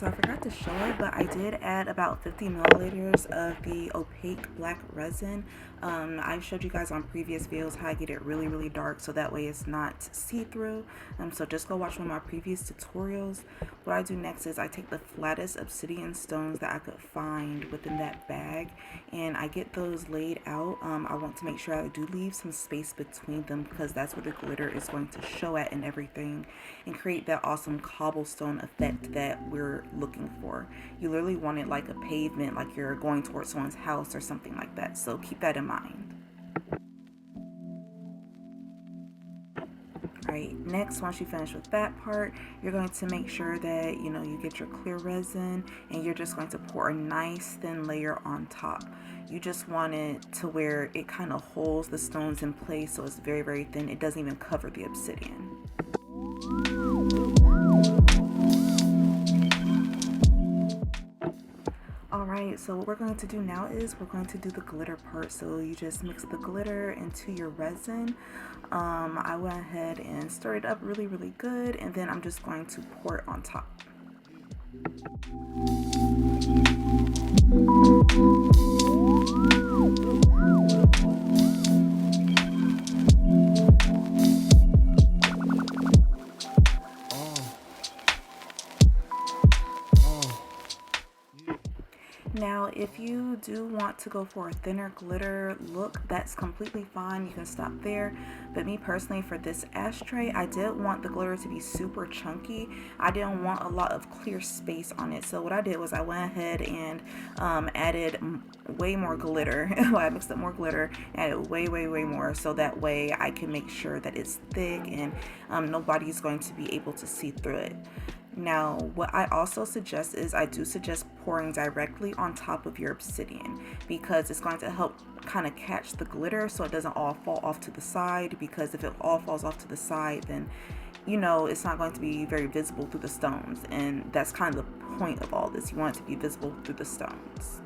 so I forgot to show it, but I did add about 50 milliliters of the opaque black resin. I showed you guys on previous videos how I get it really, really dark so that way it's not see-through. So just go watch one of my previous tutorials. What I do next is I take the flattest obsidian stones that I could find within that bag, and I get those laid out. I want to make sure I do leave some space between them because that's where the glitter is going to show at and everything, and create that awesome cobblestone effect that we're looking for. You literally want it like a pavement, like you're going towards someone's house or something like that, so keep that in mind. Alright, next, once you finish with that part, you're going to make sure that you get your clear resin, and you're just going to pour a nice thin layer on top. You just want it to where it kind of holds the stones in place, so it's very, very thin. It doesn't even cover the obsidian. Alright, so what we're going to do now is we're going to do the glitter part. So you just mix the glitter into your resin. I went ahead and stirred it up really, really good, and then I'm just going to pour it on top. Now, if you do want to go for a thinner glitter look, that's completely fine. You can stop there. But me personally, for this ashtray, I did want the glitter to be super chunky. I didn't want a lot of clear space on it. So what I did was I went ahead and added way more glitter. I mixed up more glitter, added way more, so that way I can make sure that it's thick and nobody's going to be able to see through it. Now, what I also suggest is I do suggest pouring directly on top of your obsidian, because it's going to help kind of catch the glitter so it doesn't all fall off to the side, because if it all falls off to the side, then it's not going to be very visible through the stones, and that's kind of the point of all this. You want it to be visible through the stones.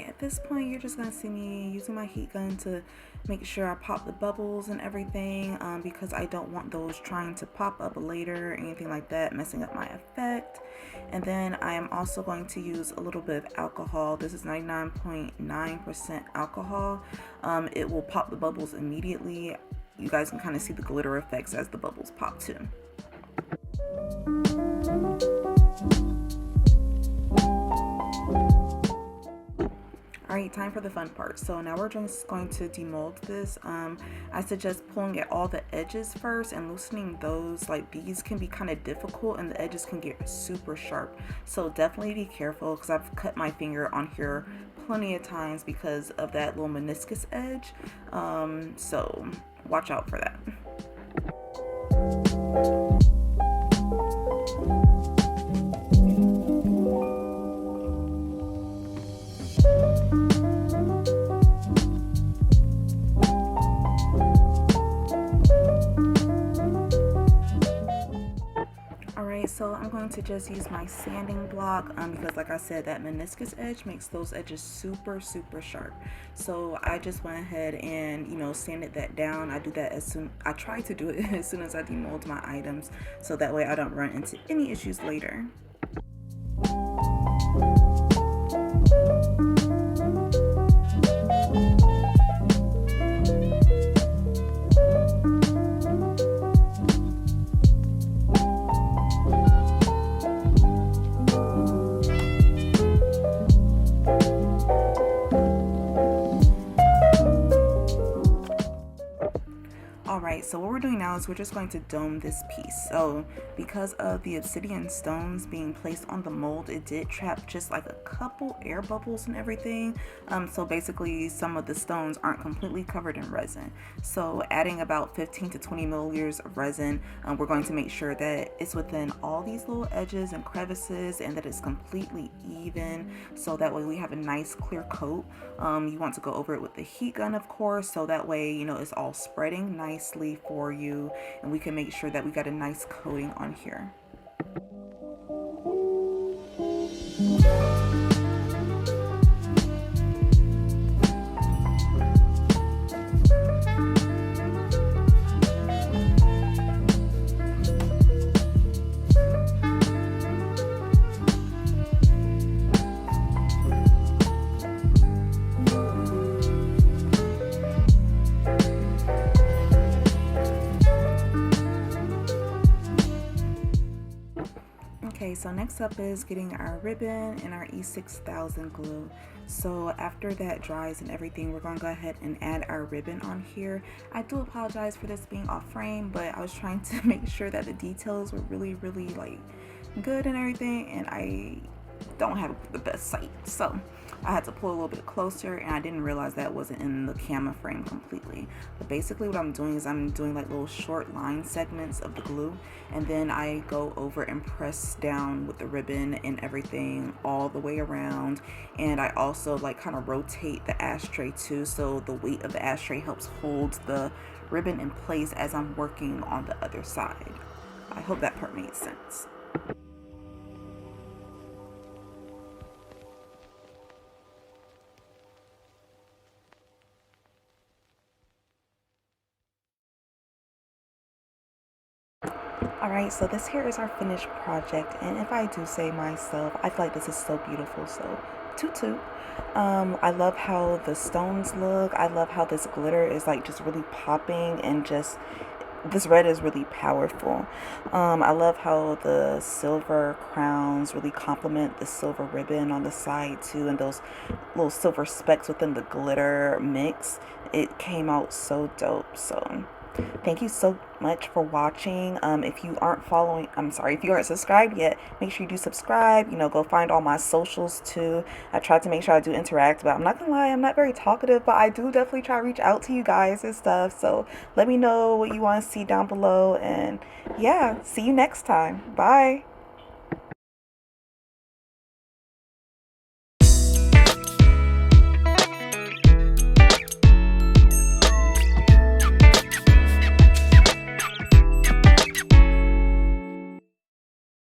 At this point, you're just going to see me using my heat gun to make sure I pop the bubbles and everything, because I don't want those trying to pop up later or anything like that, messing up my effect. And then I am also going to use a little bit of alcohol. This is 99.9% alcohol. It will pop the bubbles immediately. You guys can kind of see the glitter effects as the bubbles pop too. Alright, time for the fun part. So now we're just going to demold this. I suggest pulling at all the edges first and loosening those. Like, these can be kind of difficult and the edges can get super sharp. So definitely be careful, because I've cut my finger on here plenty of times because of that little meniscus edge. So watch out for that. So I'm going to just use my sanding block because, like I said, that meniscus edge makes those edges super sharp. So I just went ahead and sanded that down. I try to do it as soon as I demold my items, so that way I don't run into any issues later. So what we're doing now is stones, we're just going to dome this piece. So because of the obsidian stones being placed on the mold, it did trap just like a couple air bubbles and everything. So basically some of the stones aren't completely covered in resin. So adding about 15 to 20 milliliters of resin, we're going to make sure that it's within all these little edges and crevices and that it's completely even, so that way we have a nice clear coat. You want to go over it with the heat gun, of course, so that way, you know, it's all spreading nicely for you and we can make sure that we got a nice coating on here. Okay, so next up is getting our ribbon and our E6000 glue. So after that dries and everything, we're going to go ahead and add our ribbon on here. I do apologize for this being off frame, but I was trying to make sure that the details were really like good and everything, and I don't have the best sight, so I had to pull a little bit closer, and I didn't realize that wasn't in the camera frame completely. But basically what I'm doing is I'm doing like little short line segments of the glue, and then I go over and press down with the ribbon and everything all the way around. And I also like kind of rotate the ashtray too, so the weight of the ashtray helps hold the ribbon in place as I'm working on the other side. I hope that part made sense. Alright, so this here is our finished project, and if I do say myself, I feel like this is so beautiful, so toot toot. I love how the stones look. I love how this glitter is like just really popping, and just this red is really powerful. I love how the silver crowns really complement the silver ribbon on the side too, and those little silver specks within the glitter mix. It came out so dope. So thank you so much for watching. If you aren't following, if you aren't subscribed yet, make sure you do subscribe. You know, go find all my socials too. I try to make sure I do interact, but I'm not gonna lie, I'm not very talkative, but I do definitely try to reach out to you guys and stuff. So let me know what you want to see down below, and yeah, see you next time. Bye.